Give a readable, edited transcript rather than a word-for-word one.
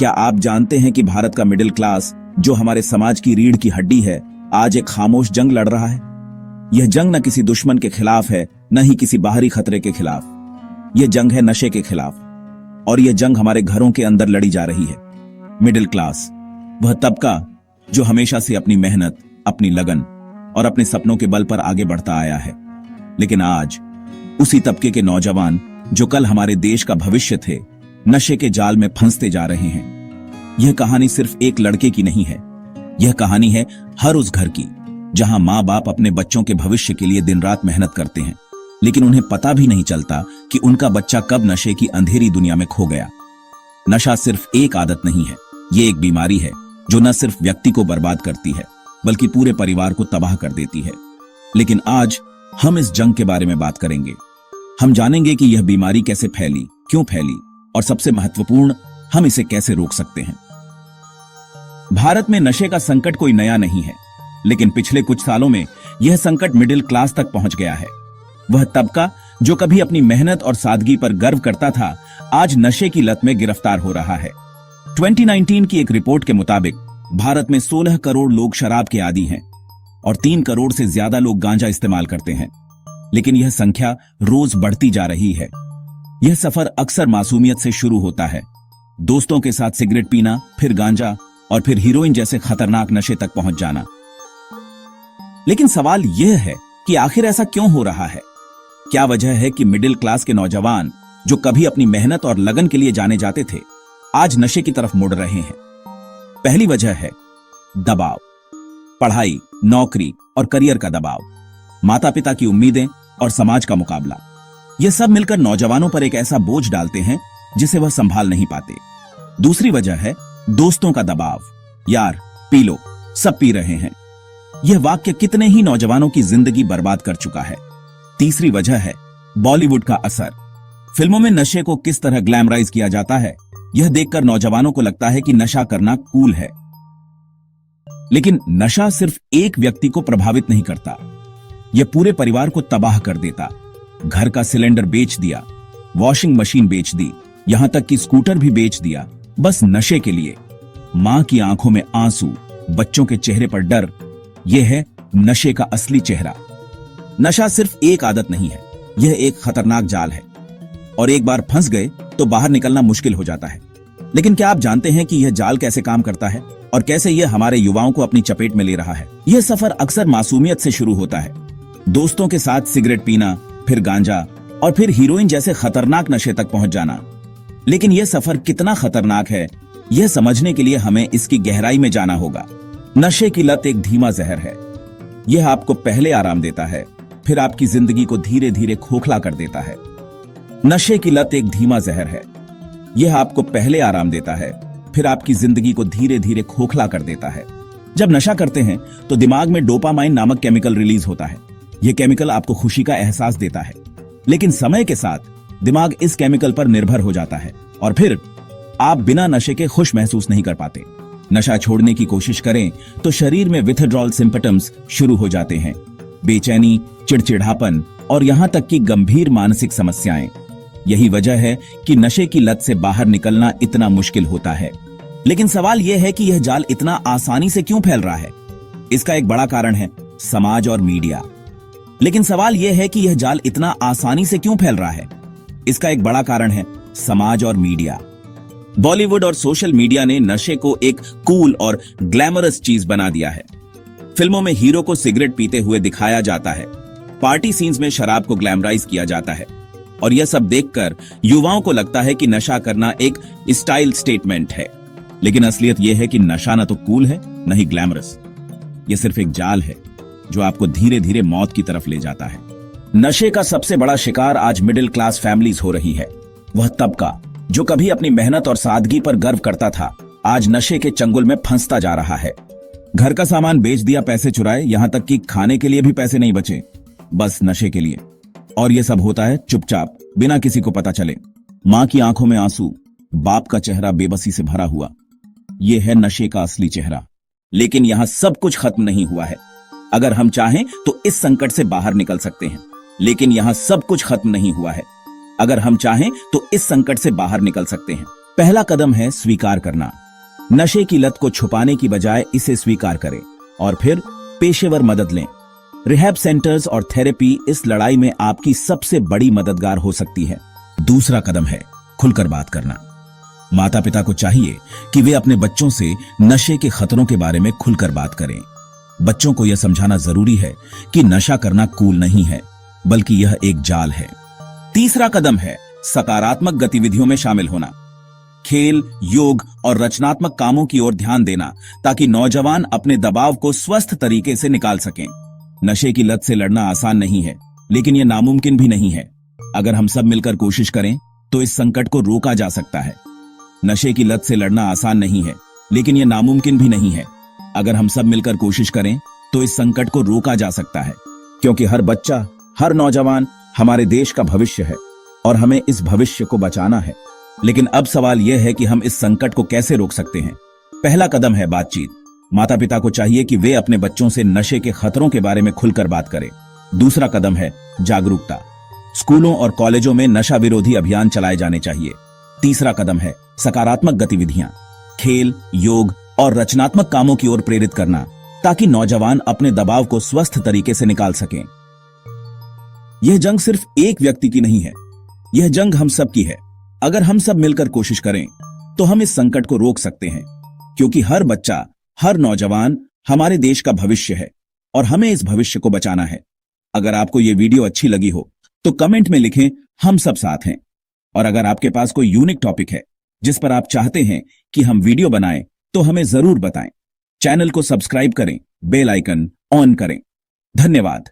क्या आप जानते हैं कि भारत का मिडिल क्लास, जो हमारे समाज की रीढ़ की हड्डी है, आज एक खामोश जंग लड़ रहा है। यह जंग न किसी दुश्मन के खिलाफ है, न ही किसी बाहरी खतरे के खिलाफ। यह जंग है नशे के खिलाफ, और यह जंग हमारे घरों के अंदर लड़ी जा रही है। मिडिल क्लास वह तबका जो हमेशा से अपनी मेहनत, अपनी लगन और अपने सपनों के बल पर आगे बढ़ता आया है। लेकिन आज उसी तबके के नौजवान, जो कल हमारे देश का भविष्य थे, नशे के जाल में फंसते जा रहे हैं। यह कहानी सिर्फ एक लड़के की नहीं है, यह कहानी है हर उस घर की जहां माँ बाप अपने बच्चों के भविष्य के लिए दिन रात मेहनत करते हैं, लेकिन उन्हें पता भी नहीं चलता कि उनका बच्चा कब नशे की अंधेरी दुनिया में खो गया। नशा सिर्फ एक आदत नहीं है, यह एक बीमारी है जो न सिर्फ व्यक्ति को बर्बाद करती है, बल्कि पूरे परिवार को तबाह कर देती है। लेकिन आज हम इस जंग के बारे में बात करेंगे। हम जानेंगे कि यह बीमारी कैसे फैली, क्यों फैली, और सबसे महत्वपूर्ण, हम इसे कैसे रोक सकते हैं। भारत में नशे का संकट कोई नया नहीं है, लेकिन पिछले कुछ सालों में यह संकट मिडिल क्लास तक पहुंच गया है। वह तबका जो कभी अपनी मेहनत और सादगी पर गर्व करता था, आज नशे की लत में गिरफ्तार हो रहा है। 2019 की एक रिपोर्ट के मुताबिक भारत में 16 करोड़ लोग शराब के आदी हैं और 3 करोड़ से ज्यादा लोग गांजा इस्तेमाल करते हैं। लेकिन यह संख्या रोज बढ़ती जा रही है। यह सफर अक्सर मासूमियत से शुरू होता है, दोस्तों के साथ सिगरेट पीना, फिर गांजा और फिर हीरोइन जैसे खतरनाक नशे तक पहुंच जाना। लेकिन सवाल यह है कि आखिर ऐसा क्यों हो रहा है? क्या वजह है कि मिडिल क्लास के नौजवान, जो कभी अपनी मेहनत और लगन के लिए जाने जाते थे, आज नशे की तरफ मुड़ रहे हैं? पहली वजह है दबाव। पढ़ाई, नौकरी और करियर का दबाव, माता पिता की उम्मीदें और समाज का मुकाबला, यह सब मिलकर नौजवानों पर एक ऐसा बोझ डालते हैं जिसे वह संभाल नहीं पाते। दूसरी वजह है दोस्तों का दबाव। यार पी लो, सब पी रहे हैं। यह वाक्य कितने ही नौजवानों की जिंदगी बर्बाद कर चुका है। तीसरी वजह है बॉलीवुड का असर। फिल्मों में नशे को किस तरह ग्लैमराइज किया जाता है, यह देखकर नौजवानों को लगता है कि नशा करना कूल है। लेकिन नशा सिर्फ एक व्यक्ति को प्रभावित नहीं करता, यह पूरे परिवार को तबाह कर देता। घर का सिलेंडर बेच दिया, वॉशिंग मशीन बेच दी, यहां तक कि स्कूटर भी बेच दिया, बस नशे के लिए। मां की आंखों में आंसू, बच्चों के चेहरे पर डर, यह है नशे का असली चेहरा। नशा सिर्फ एक आदत नहीं है, यह एक खतरनाक जाल है, और एक बार फंस गए तो बाहर निकलना मुश्किल हो जाता है। लेकिन क्या आप जानते हैं कि यह जाल कैसे काम करता है और कैसे यह हमारे युवाओं को अपनी चपेट में ले रहा है? यह सफर अक्सर मासूमियत से शुरू होता है, दोस्तों के साथ सिगरेट पीना, फिर गांजा और फिर हीरोइन जैसे खतरनाक नशे तक पहुंच जाना। लेकिन यह सफर कितना खतरनाक है, यह समझने के लिए हमें इसकी गहराई में जाना होगा। नशे की लत एक धीमा जहर है। यह आपको पहले आराम देता है, फिर आपकी जिंदगी को धीरे धीरे खोखला कर देता है। नशे की लत एक धीमा जहर है। यह आपको पहले आराम देता है, फिर आपकी जिंदगी को धीरे धीरे खोखला कर देता है। जब नशा करते हैं तो दिमाग में डोपामाइन नामक केमिकल रिलीज होता है। यह केमिकल आपको खुशी का एहसास देता है, लेकिन समय के साथ दिमाग इस केमिकल पर निर्भर हो जाता है और फिर आप बिना नशे के खुश महसूस नहीं कर पाते। नशा छोड़ने की कोशिश करें तो शरीर में विथड्रॉल सिम्पटम्स शुरू हो जाते हैं, बेचैनी, चिड़चिड़ापन और यहां तक कि गंभीर मानसिक समस्याएं। यही वजह है कि नशे की लत से बाहर निकलना इतना मुश्किल होता है। लेकिन सवाल यह है कि यह जाल इतना आसानी से क्यों फैल रहा है? इसका एक बड़ा कारण है समाज और मीडिया। लेकिन सवाल यह है कि यह जाल इतना आसानी से क्यों फैल रहा है? इसका एक बड़ा कारण है समाज और मीडिया। बॉलीवुड और सोशल मीडिया ने नशे को एक कूल और ग्लैमरस चीज बना दिया है। फिल्मों में हीरो को सिगरेट पीते हुए दिखाया जाता है, पार्टी सीन्स में शराब को ग्लैमराइज किया जाता है, और यह सब देखकर युवाओं को लगता है कि नशा करना एक स्टाइल स्टेटमेंट है। लेकिन असलियत यह है कि नशा न तो कूल है, न ही ग्लैमरस। यह सिर्फ एक जाल है जो आपको धीरे धीरे मौत की तरफ ले जाता है। नशे का सबसे बड़ा शिकार आज मिडिल क्लास फैमिलीज हो रही है। वह तबका जो कभी अपनी मेहनत और सादगी पर गर्व करता था, आज नशे के चंगुल में फंसता जा रहा है। घर का सामान बेच दिया, पैसे चुराए, यहां तक कि खाने के लिए भी पैसे नहीं बचे, बस नशे के लिए। और यह सब होता है चुपचाप, बिना किसी को पता चले। मां की आंखों में आंसू, बाप का चेहरा बेबसी से भरा हुआ, यह है नशे का असली चेहरा। लेकिन यहां सब कुछ खत्म नहीं हुआ है। अगर हम चाहें तो इस संकट से बाहर निकल सकते हैं, लेकिन यहां सब कुछ खत्म नहीं हुआ है। अगर हम चाहें तो इस संकट से बाहर निकल सकते हैं, पहला कदम है स्वीकार करना। नशे की लत को छुपाने की बजाय इसे स्वीकार करें और फिर पेशेवर मदद लें। रिहैब सेंटर्स और थेरेपी इस लड़ाई में आपकी सबसे बड़ी मददगार हो सकती है। दूसरा कदम है खुलकर बात करना। माता पिता को चाहिए कि वे अपने बच्चों से नशे के खतरों के बारे में खुलकर बात करें। बच्चों को यह समझाना जरूरी है कि नशा करना कूल नहीं है, बल्कि यह एक जाल है। तीसरा कदम है सकारात्मक गतिविधियों में शामिल होना। खेल, योग और रचनात्मक कामों की ओर ध्यान देना ताकि नौजवान अपने दबाव को स्वस्थ तरीके से निकाल सकें। नशे की लत से लड़ना आसान नहीं है, लेकिन यह नामुमकिन भी नहीं है। अगर हम सब मिलकर कोशिश करें तो इस संकट को रोका जा सकता है। नशे की लत से लड़ना आसान नहीं है, लेकिन यह नामुमकिन भी नहीं है। अगर हम सब मिलकर कोशिश करें तो इस संकट को रोका जा सकता है, क्योंकि हर बच्चा, हर नौजवान हमारे देश का भविष्य है और हमें इस भविष्य को बचाना है। लेकिन अब सवाल यह है कि हम इस संकट को कैसे रोक सकते हैं। पहला कदम है बातचीत। माता पिता को चाहिए कि वे अपने बच्चों से नशे के खतरों के बारे में खुलकर बात करें। दूसरा कदम है जागरूकता। स्कूलों और कॉलेजों में नशा विरोधी अभियान चलाए जाने चाहिए। तीसरा कदम है सकारात्मक गतिविधियां, खेल, योग और रचनात्मक कामों की ओर प्रेरित करना ताकि नौजवान अपने दबाव को स्वस्थ तरीके से निकाल सकें। यह जंग सिर्फ एक व्यक्ति की नहीं है, यह जंग हम सब की है। अगर हम सब मिलकर कोशिश करें तो हम इस संकट को रोक सकते हैं, क्योंकि हर बच्चा, हर नौजवान हमारे देश का भविष्य है और हमें इस भविष्य को बचाना है। अगर आपको यह वीडियो अच्छी लगी हो तो कमेंट में लिखें, हम सब साथ हैं। और अगर आपके पास कोई यूनिक टॉपिक है जिस पर आप चाहते हैं कि हम वीडियो बनाएं तो हमें जरूर बताएं। चैनल को सब्सक्राइब करें, बेल आइकन ऑन करें। धन्यवाद।